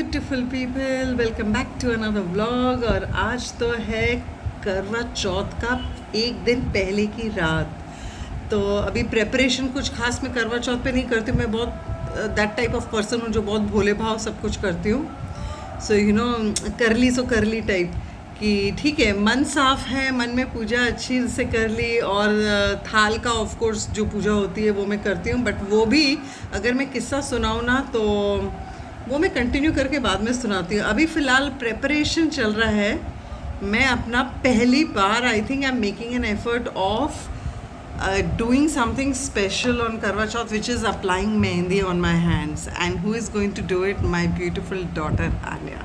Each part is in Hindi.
Beautiful people, welcome back to another vlog. और आज तो है करवा चौथ का एक दिन पहले की रात। तो अभी प्रेपरेशन कुछ खास मैं करवा चौथ पे नहीं करती हूँ। मैं बहुत दैट टाइप ऑफ पर्सन हूँ जो बहुत भोले भाव सब कुछ करती हूँ। सो यू नो करली टाइप कि ठीक है, मन साफ है, मन में पूजा अच्छी से कर ली। और थाल का ऑफ कोर्स जो पूजा होती है वो मैं करती हूँ, बट वो भी अगर मैं किस्सा सुनाऊँ ना तो वो मैं कंटिन्यू करके बाद में सुनाती हूँ। अभी फ़िलहाल प्रेपरेशन चल रहा है। मैं अपना पहली बार I think I am making an effort of doing something special on Karwa Chauth, which is applying mehendi on my hands. And who is going to do it? My beautiful daughter Anya.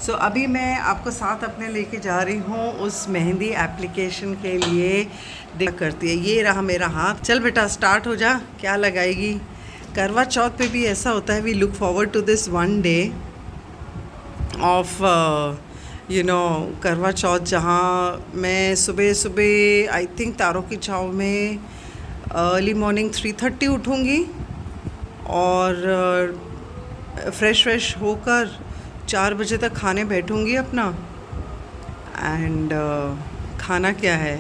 So अभी मैं आपको साथ अपने लेके जा रही हूँ उस मेहंदी एप्लीकेशन के लिए। देख करती है, ये रहा मेरा हाथ। चल बेटा स्टार्ट हो जा, क्या लगाएगी? करवा चौथ पे भी ऐसा होता है, we look forward to this one day of Karva Chauth, जहाँ मैं सुबह सुबह आई थिंक तारों की छाँव में अर्ली मॉर्निंग 3:30 उठूँगी और फ्रेश होकर 4 बजे तक खाने बैठूँगी अपना। एंड खाना क्या है?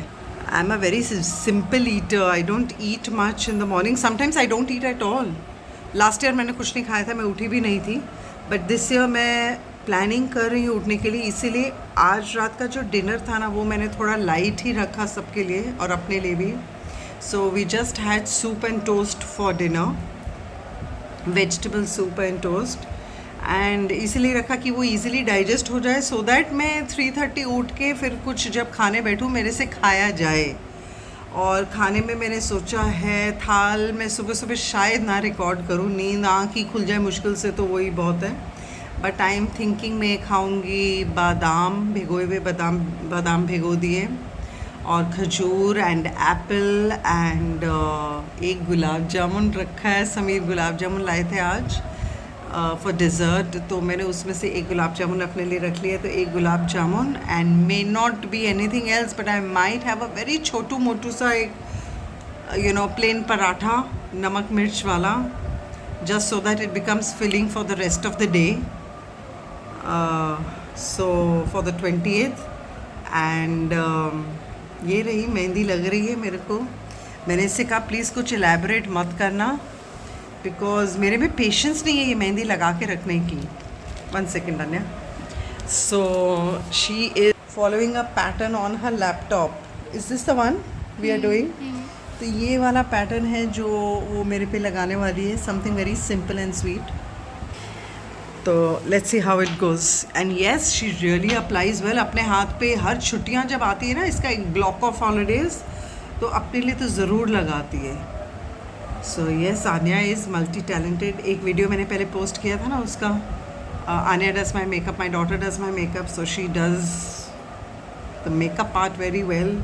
I am a very simple eater. I don't eat much in the morning, sometimes I don't eat at all. Last year मैंने कुछ नहीं खाया था, मैं उठी भी नहीं थी, बट दिस ईयर मैं प्लानिंग कर रही हूँ उठने के लिए। इसीलिए आज रात का जो डिनर था ना वो मैंने थोड़ा लाइट ही रखा सबके लिए और अपने लिए भी। So we just had soup and toast for dinner, vegetable soup and toast. And इसीलिए रखा कि वो इजीली डाइजेस्ट हो जाए, सो दैट मैं 3:30 उठ के फिर कुछ जब खाने बैठूँ मेरे से खाया जाए। और खाने में मैंने सोचा है थाल में सुबह सुबह शायद ना रिकॉर्ड करूँ, नींद आँख ही खुल जाए मुश्किल से तो वही बहुत है। बट आई एम थिंकिंग मैं खाऊंगी बादाम, भिगोए हुए बादाम भिगो दिए, और खजूर एंड एप्पल एंड एक गुलाब जामुन रखा है। समीर गुलाब जामुन लाए थे आज फॉर डिज़र्ट, तो मैंने उसमें से एक गुलाब जामुन अपने लिए रख लिया। तो एक gulab jamun and may not be anything else, but I might have a very छोटू मोटू सा एक प्लेन पराठा नमक मिर्च वाला, just so that it becomes filling for the rest of the day. So for the 20th and ये रही मेहंदी लग रही है मेरे को। मैंने इससे कहा प्लीज़ कुछ एलैबोरेट मत करना, बिकॉज मेरे में पेशेंस नहीं है ये मेहंदी लगा के रखने की। 1 second Anya. So she is following a pattern on her laptop. Is this the one we are doing? तो ये वाला पैटर्न है जो वो मेरे पे लगाने वाली है, something very simple and sweet. तो let's see how it goes. And yes she really applies well. अपने हाथ पे हर छुट्टियां जब आती है ना, इसका एक ब्लॉक ऑफ हॉलीडेज़, तो अपने लिए तो ज़रूर लगाती है। So yes Anya is multi talented. एक वीडियो मैंने पहले पोस्ट किया था ना उसका, Anya does my makeup, my daughter does my makeup, so she does the makeup part very well.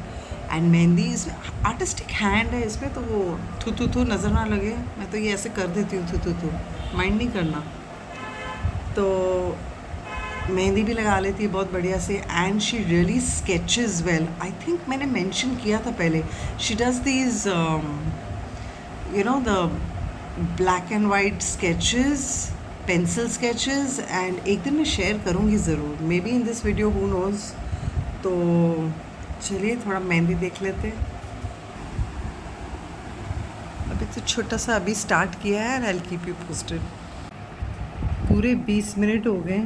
And mehndi इसमें आर्टिस्टिक हैंड है इसमें, तो वो थू नज़र ना लगे। मैं तो ये ऐसे कर देती हूँ थू, माइंड नहीं करना। तो मेहंदी भी लगा लेती है बहुत बढ़िया से। And she really sketches well. I think मैंने मेंशन किया था पहले, she does these the black and white sketches, pencil sketches. And एक दिन मैं शेयर करूँगी ज़रूर, may be in this video, who nose. तो चलिए थोड़ा मेहंदी देख लेते। अभी तो छोटा सा अभी स्टार्ट किया है, I will keep you posted. पूरे 20 मिनट हो गए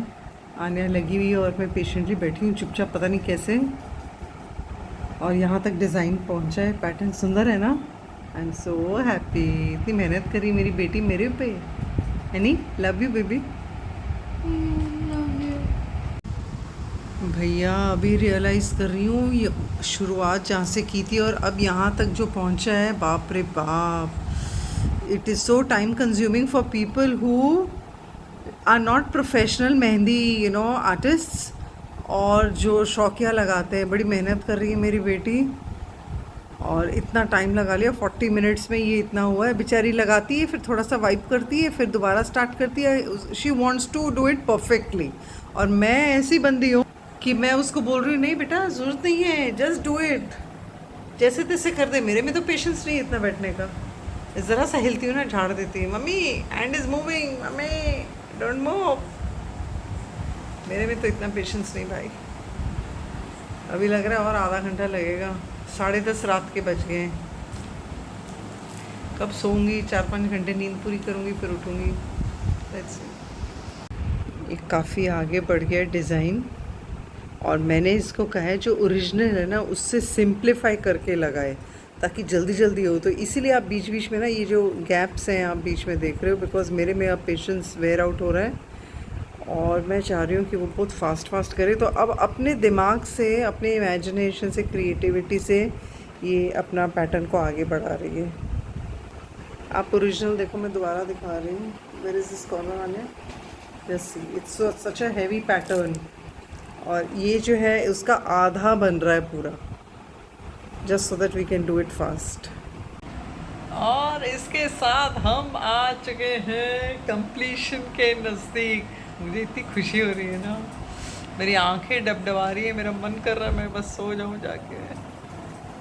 आने लगी हुई है और मैं पेशेंटली बैठी हूँ चुपचाप, पता नहीं कैसे। और यहाँ तक डिज़ाइन पहुँचा है, पैटर्न सुंदर है ना। I am so happy. इतनी मेहनत करी मेरी बेटी मेरे पे, है नी? Love you baby. भैया अभी रियलाइज़ कर रही हूँ ये शुरुआत जहाँ से की थी और अब यहाँ तक जो पहुँचा है, बाप रे बाप। It is so time consuming for people who are not professional mehndi artists, और जो शौकिया लगाते हैं। बड़ी मेहनत कर रही है मेरी बेटी और इतना टाइम लगा लिया, 40 मिनट्स में ये इतना हुआ है। बेचारी लगाती है, फिर थोड़ा सा वाइप करती है, फिर दोबारा स्टार्ट करती है। She wants to do it perfectly. और मैं ऐसी बंदी हूँ कि मैं उसको बोल रही हूँ नहीं बेटा ज़रूरत नहीं है, जस्ट डू इट, जैसे तैसे कर दे। मेरे में तो पेशेंस नहीं है इतना बैठने का। ज़रा सा हिलती हूँ ना झाड़ देती है, mummy hand is moving, mummy don't move. मेरे में तो इतना पेशेंस नहीं भाई। अभी लग रहा है और आधा घंटा लगेगा। 10:30 रात के बज गए हैं। कब सोऊंगी, 4-5 घंटे नींद पूरी करूंगी फिर उठूंगी। Let's see. ये काफ़ी आगे बढ़ गया डिज़ाइन, और मैंने इसको कहा है जो ओरिजिनल है ना उससे सिंप्लीफाई करके लगाए ताकि जल्दी जल्दी हो। तो इसीलिए आप बीच बीच में ना ये जो गैप्स हैं आप बीच में देख रहे हो, बिकॉज मेरे में अब पेशेंस वेयर आउट हो रहा है और मैं चाह रही हूँ कि वो बहुत फास्ट करे। तो अब अपने दिमाग से, अपने इमेजिनेशन से, क्रिएटिविटी से ये अपना पैटर्न को आगे बढ़ा रही है। आप ओरिजिनल देखो, मैं दोबारा दिखा रही हूँ। वेयर इज दिस कॉर्नर आने, just see it's such a heavy pattern, और ये जो है उसका आधा बन रहा है पूरा, just so that we can do it fast. और इसके साथ हम आ चुके हैं कंप्लीशन के नज़दीक। मुझे इतनी खुशी हो रही है ना, मेरी आंखें डबडबा रही है, मेरा मन कर रहा है मैं बस सो जाऊं जाके।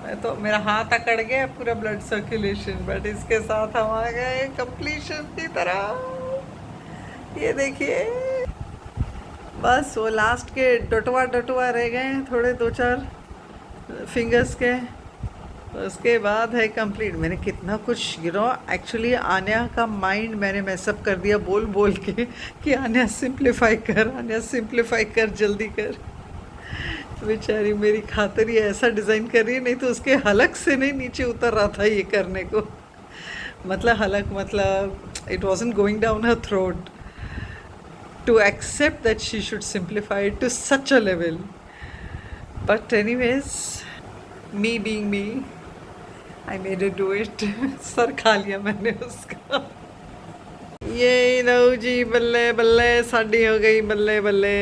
मैं तो, मेरा हाथ अकड़ गया पूरा ब्लड सर्कुलेशन, बट इसके साथ हम आ गए कंप्लीशन की तरह। ये देखिए, बस वो लास्ट के डटवा रह गए हैं, थोड़े 2-4 फिंगर्स के, उसके बाद है कंप्लीट। मैंने कितना कुछ एक्चुअली आन्या का माइंड मैंने मैसअप कर दिया बोल बोल के कि आन्या सिंप्लीफाई कर, आन्या सिंप्लीफाई कर, जल्दी कर। बेचारी मेरी खातिर ये ऐसा डिज़ाइन कर रही है, नहीं तो उसके हलक से नहीं नीचे उतर रहा था ये करने को। मतलब हलक, मतलब it wasn't going down her throat to accept that she should simplify to such a level. But anyways, me being me, I made it do it. सर खा लिया मैंने उसका। ये लो जी, बल्ले बल्ले साड़ी हो गई, बल्ले बल्ले,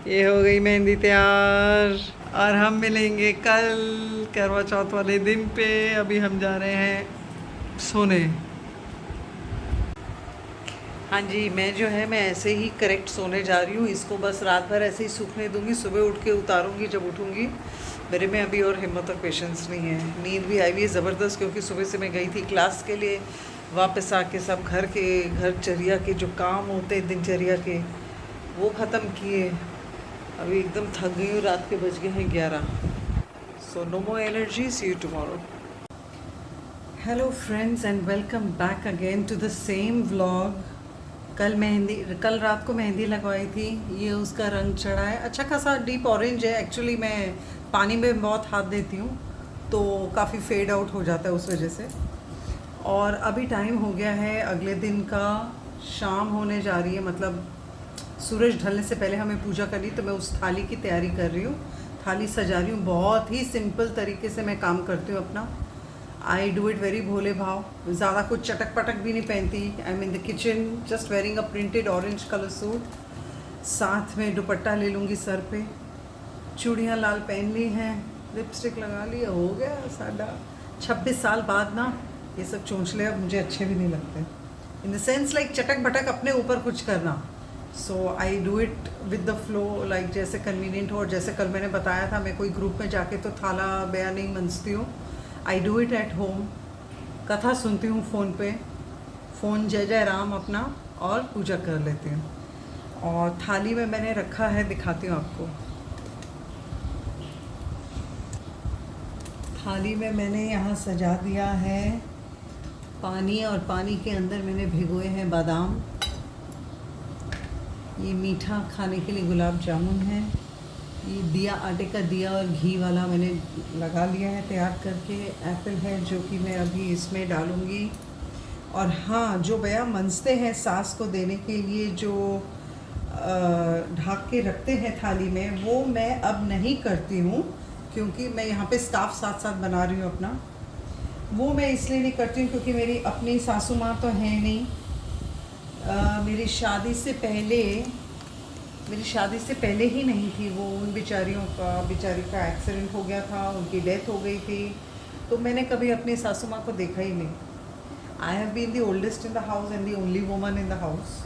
ये हो गई मेहंदी तैयार। और हम मिलेंगे कल करवा चौथ वाले दिन पे। अभी हम जा रहे हैं सोने। हाँ जी, मैं जो है मैं ऐसे ही करेक्ट सोने जा रही हूँ। इसको बस रात भर ऐसे ही सूखने दूँगी, सुबह उठ के उतारूँगी जब उठूँगी। मेरे में अभी और हिम्मत और पेशेंस नहीं है। नींद भी आई हुई है ज़बरदस्त, क्योंकि सुबह से मैं गई थी क्लास के लिए, वापस आके सब घरचर्या के जो काम होते हैं दिनचर्या के वो ख़त्म किए। अभी एकदम थक गई हूँ, रात के बज गए हैं 11। So no more energy, see you tomorrow. Hello friends and welcome back again to the same vlog. कल रात को मेहंदी लगवाई थी, ये उसका रंग चढ़ा है, अच्छा खासा डीप ऑरेंज है। एक्चुअली मैं पानी में बहुत हाथ देती हूँ तो काफ़ी फेड आउट हो जाता है उस वजह से। और अभी टाइम हो गया है अगले दिन का, शाम होने जा रही है, मतलब सूरज ढलने से पहले हमें पूजा करनी। तो मैं उस थाली की तैयारी कर रही हूँ, थाली सजा रही हूँ। बहुत ही सिंपल तरीके से मैं काम करती हूँ अपना। आई डू इट वेरी भोले भाव, ज़्यादा कुछ चटक पटक भी नहीं पहनती। I am in the kitchen just wearing a printed orange colour suit, साथ में दुपट्टा ले लूँगी सर पे, चूड़ियाँ लाल पहन ली हैं, लिपस्टिक लगा ली, हो गया साढ़ा। 26 साल बाद ना ये सब चोंचले अब मुझे अच्छे भी नहीं लगते, इन द सेंस लाइक चटक भटक अपने ऊपर कुछ करना। So I do it with the flow, like जैसे कन्वीनियंट हो। और जैसे कल मैंने बताया था, मैं कोई ग्रुप में जाके तो थाला बया नहीं मनसती हूँ। I do it at home, कथा सुनती हूँ फ़ोन पे, फ़ोन जय जय राम अपना, और पूजा कर लेती हूँ। और थाली में मैंने रखा है, दिखाती हूँ आपको। थाली में मैंने यहाँ सजा दिया है पानी, और पानी के अंदर मैंने भिगोए हैं बादाम। ये मीठा खाने के लिए गुलाब जामुन है। ये दिया, आटे का दिया और घी वाला मैंने लगा लिया है तैयार करके। एप्पल है जो कि मैं अभी इसमें डालूँगी। और हाँ, जो बया मनसते हैं सास को देने के लिए, जो ढक के रखते हैं थाली में, वो मैं अब नहीं करती हूँ, क्योंकि मैं यहाँ पे स्कार्फ साथ साथ बना रही हूँ अपना। वो मैं इसलिए नहीं करती हूँ क्योंकि मेरी अपनी सासू माँ तो है नहीं। मेरी शादी से पहले ही नहीं थी वो। उन बेचारी का एक्सीडेंट हो गया था, उनकी डेथ हो गई थी, तो मैंने कभी अपनी सासू माँ को देखा ही नहीं। I have been the oldest in the house and the only woman in the house.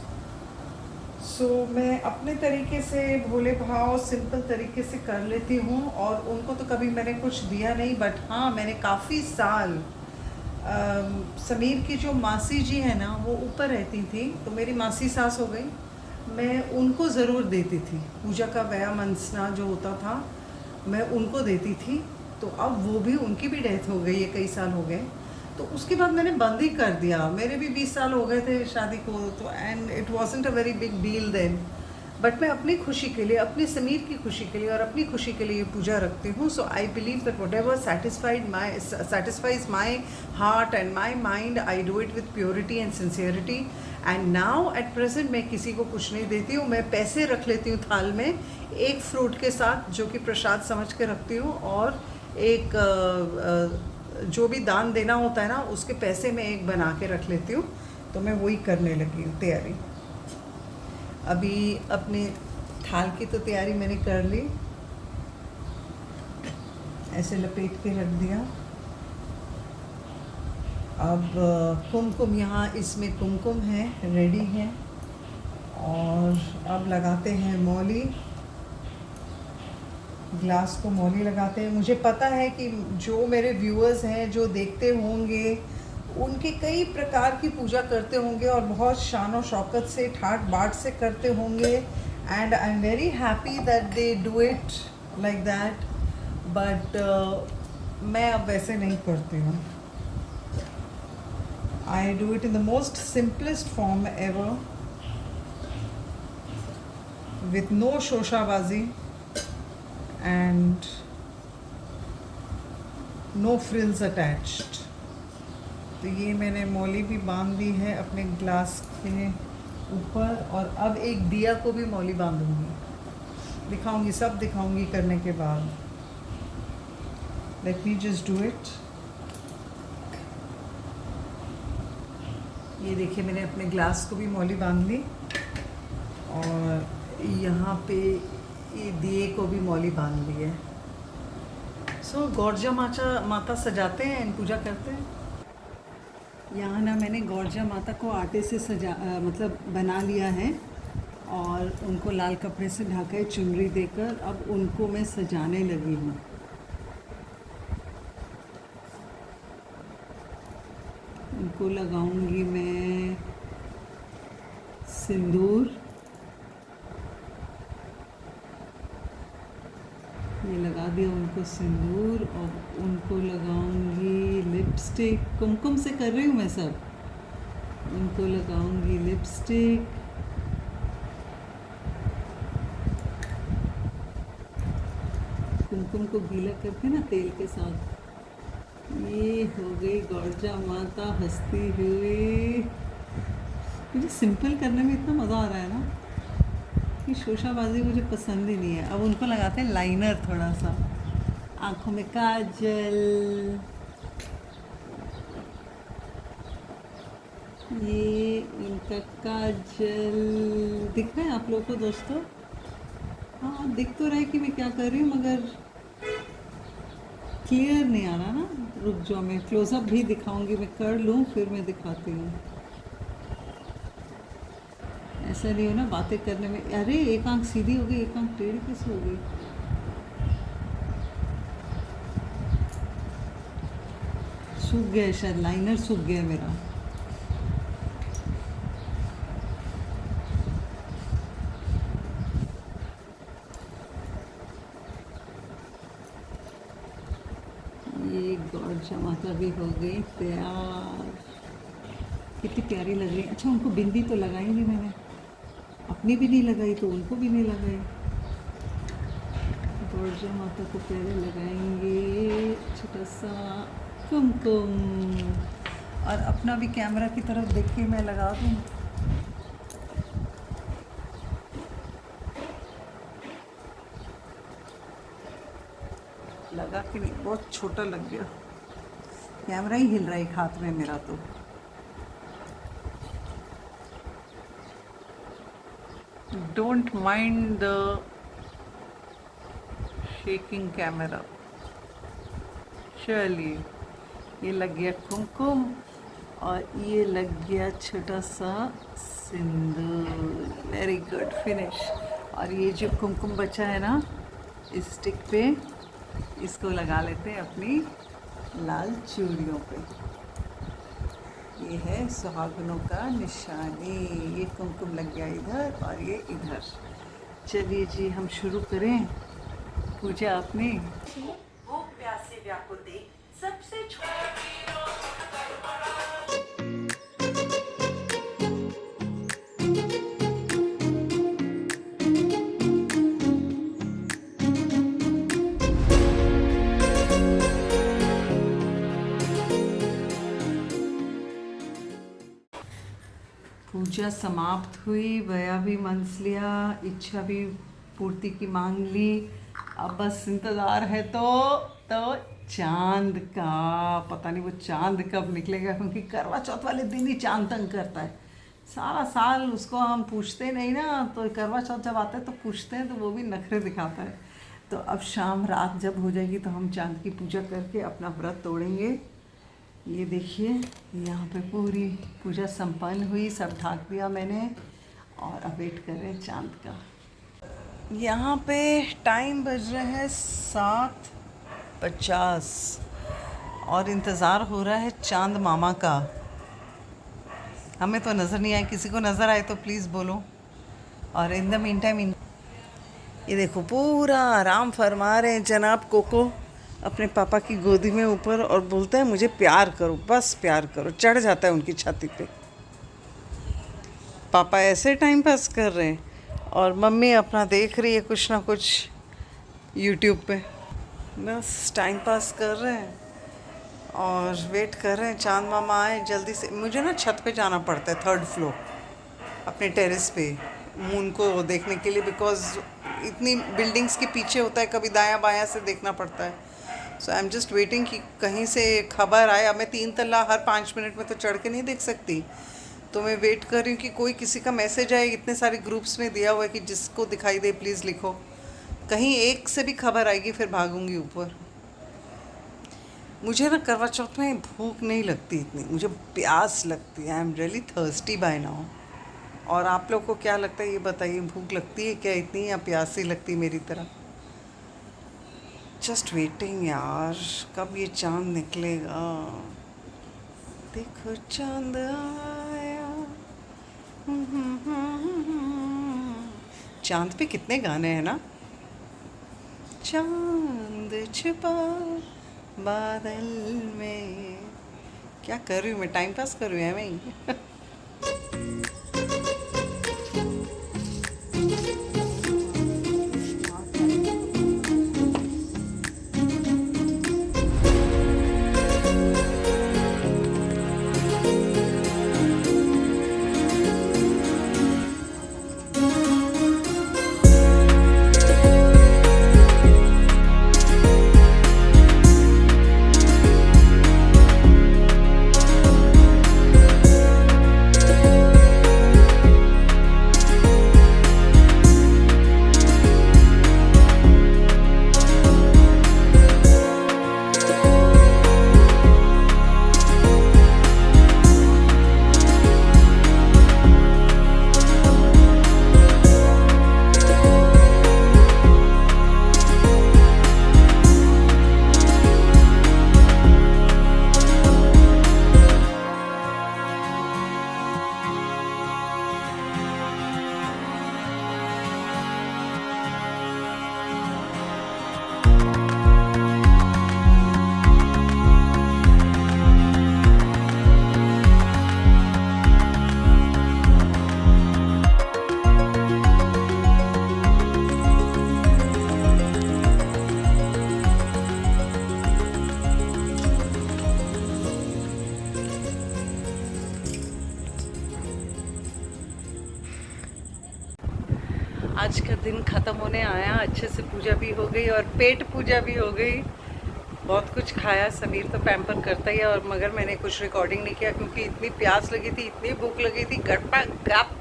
So मैं अपने तरीके से भोले भाव सिंपल तरीके से कर लेती हूँ। और उनको तो कभी मैंने कुछ दिया नहीं, बट हाँ, मैंने काफ़ी साल समीर की जो मासी जी है ना, वो ऊपर रहती थी, तो मेरी मासी सास हो गई। मैं उनको ज़रूर देती थी, पूजा का व्यायाम स्नान जो होता था मैं उनको देती थी। तो अब वो भी, उनकी भी डेथ हो गई है, कई साल हो गए, तो उसके बाद मैंने बंद ही कर दिया। मेरे भी 20 साल हो गए थे शादी को, तो and it wasn't a very big deal then. But मैं अपनी खुशी के लिए, अपनी समीर की खुशी के लिए और अपनी खुशी के लिए ये पूजा रखती हूँ। So I believe that whatever satisfies my heart and my mind, I do it with purity and sincerity. And now at present मैं किसी को कुछ नहीं देती हूँ। मैं पैसे रख लेती हूँ थाल में, एक फ्रूट के साथ जो कि प्रसाद समझ के रखती हूँ, और एक जो भी दान देना होता है ना उसके पैसे मैं एक बना के रख लेती हूँ। तो मैं वही करने लगी हूँ तैयारी। अभी अपने थाल की तो तैयारी मैंने कर ली, ऐसे लपेट के रख दिया। अब कुमकुम, यहाँ इसमें कुमकुम है, रेडी है। और अब लगाते हैं मौली, ग्लास को मौली लगाते हैं। मुझे पता है कि जो मेरे व्यूअर्स हैं, जो देखते होंगे, उनके कई प्रकार की पूजा करते होंगे और बहुत शान और शौकत से, ठाट बाट से करते होंगे। And I am very happy that they do it like that. But मैं अब वैसे नहीं करती हूँ। I do it in the most simplest form ever, with no शोशाबाजी and no frills attached। तो ये मैंने मौली भी बांध दी है अपने ग्लास के ऊपर, और अब एक दिया को भी मौली बांधूंगी, दिखाऊंगी, सब दिखाऊंगी करने के बाद। Let me just do it. ये देखिए मैंने अपने ग्लास को भी मौली बांध ली, और यहाँ पे ये दिए को भी मौली बांध ली है। सो गौरजा माता सजाते हैं, पूजा करते हैं। यहाँ ना मैंने गौरजा माता को आटे से मतलब बना लिया है, और उनको लाल कपड़े से ढका है चुनरी देकर। अब उनको मैं सजाने लगी हूँ। उनको लगाऊंगी मैं सिंदूर, ये लगा दिया उनको सिंदूर, और उनको लगाऊंगी लिपस्टिक। कुमकुम से कर रही हूँ मैं सब। उनको लगाऊंगी लिपस्टिक, कुमकुम को गीला करके ना तेल के साथ। ये हो गई गौरजा माता हंसती हुई। मुझे सिंपल करने में इतना मज़ा आ रहा है ना कि शोशाबाजी मुझे पसंद ही नहीं है। अब उनको लगाते हैं लाइनर, थोड़ा सा आँखों में काजल। ये इनका काजल दिख रहा है आप लोगों को दोस्तों? हाँ, दिख तो रहा है कि मैं क्या कर रही हूँ, मगर क्लियर नहीं आ रहा ना। रुक जाओ, मैं क्लोजअप भी दिखाऊंगी, मैं कर लूँ फिर मैं दिखाती हूँ। ऐसा नहीं हो ना बातें करने में, अरे एक आंख सीधी हो गई, एक आंख टेढ़ी कैसे हो गई? सूख गया शायद, लाइनर सूख गया मेरा। ये गौरजा माता भी हो गई तैयार। कितनी प्यारी लग रही है। अच्छा, उनको बिंदी तो लगाई नहीं मैंने, अपनी भी नहीं लगाई तो उनको भी नहीं लगाई। गौरजा माता को पहले लगाएंगे छोटा सा कुमकुम, और अपना भी कैमरा की तरफ देख के मैं लगा दूँ। लगा कि नहीं, बहुत छोटा लग गया, कैमरा ही हिल रहा है एक हाथ में मेरा। तो don't mind the shaking camera. चलिए, ये लग गया कुमकुम, और ये लग गया छोटा सा सिंदूर। Very good, finish. और ये जो कुमकुम बचा है ना इस स्टिक पे, इसको लगा लेते हैं अपनी लाल चूड़ियों पे। ये है सुहागनों का निशानी। ये कुमकुम लग गया इधर और ये इधर। चलिए जी हम शुरू करें पूजा अपनी। वो प्यासे व्याकुल देख सबसे पूजा समाप्त हुई, वया भी मंस लिया, इच्छा भी पूर्ति की मांग ली। अब बस इंतज़ार है तो चांद का। पता नहीं वो चांद कब निकलेगा, क्योंकि करवा चौथ वाले दिन ही चांद तंग करता है। सारा साल उसको हम पूछते नहीं ना, तो करवा चौथ जब आता है तो पूछते हैं, तो वो भी नखरे दिखाता है। तो अब शाम रात जब हो जाएगी तो हम चांद की पूजा करके अपना व्रत तोड़ेंगे। ये देखिए यहाँ पे पूरी पूजा संपन्न हुई, सब ढाक दिया मैंने और अब वेट कर रहे हैं चांद का। यहाँ पे टाइम बज रहे हैं 7:50 और इंतज़ार हो रहा है चांद मामा का। हमें तो नज़र नहीं आए, किसी को नज़र आए तो प्लीज़ बोलो। और इन द मीन टाइम ये देखो पूरा आराम फरमा रहे हैं जनाब कोको अपने पापा की गोदी में ऊपर, और बोलता है मुझे प्यार करो, बस प्यार करो। चढ़ जाता है उनकी छाती पे। पापा ऐसे टाइम पास कर रहे हैं और मम्मी अपना देख रही है कुछ ना कुछ यूट्यूब पे। बस टाइम पास कर रहे हैं और वेट कर रहे हैं चांद मामा आए जल्दी से। मुझे ना छत पे जाना पड़ता है, 3rd फ्लोर अपने टेरेस पे मून को देखने के लिए, बिकॉज इतनी बिल्डिंग्स के पीछे होता है, कभी दायां बायां से देखना पड़ता है। सो आई एम जस्ट वेटिंग कि कहीं से खबर आए। अब मैं 3 तल्ला हर 5 मिनट में तो चढ़ के नहीं देख सकती, तो मैं वेट कर रही हूँ कि कोई किसी का मैसेज आए। इतने सारे ग्रुप्स में दिया हुआ है कि जिसको दिखाई दे प्लीज़ लिखो। कहीं एक से भी खबर आएगी फिर भागूंगी ऊपर। मुझे ना करवा चौथ में भूख नहीं लगती इतनी, मुझे प्यास लगती है। I am really thirsty by now. और आप लोग को क्या लगता है ये बताइए, भूख लगती है क्या इतनी, या प्यास ही लगती है मेरी तरह? जस्ट वेटिंग यार, कब ये चांद निकलेगा। देखो चांद आया। चांद पे कितने गाने हैं ना। चांद छुपा बादल में। क्या कर रही हूँ मैं, टाइम पास कर रही हूँ मैं। आज का दिन ख़त्म होने आया, अच्छे से पूजा भी हो गई और पेट पूजा भी हो गई। बहुत कुछ खाया, समीर तो पैम्पर करता ही है, और मगर मैंने कुछ रिकॉर्डिंग नहीं किया क्योंकि इतनी प्यास लगी थी, इतनी भूख लगी थी। गपा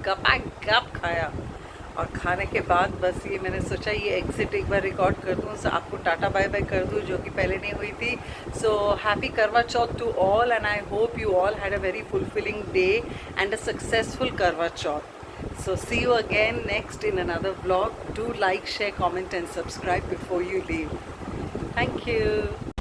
गप खाया, और खाने के बाद बस ये मैंने सोचा ये एग्जिट एक बार रिकॉर्ड कर दूँ, सो आपको टाटा बाय बाय कर दूँ, जो कि पहले नहीं हुई थी। So happy Karva Chauth to all, and I hope you all had a very fulfilling day and a successful Karwa Chauth. So see you again next in another vlog. Do like, share, comment and subscribe before you leave. Thank you.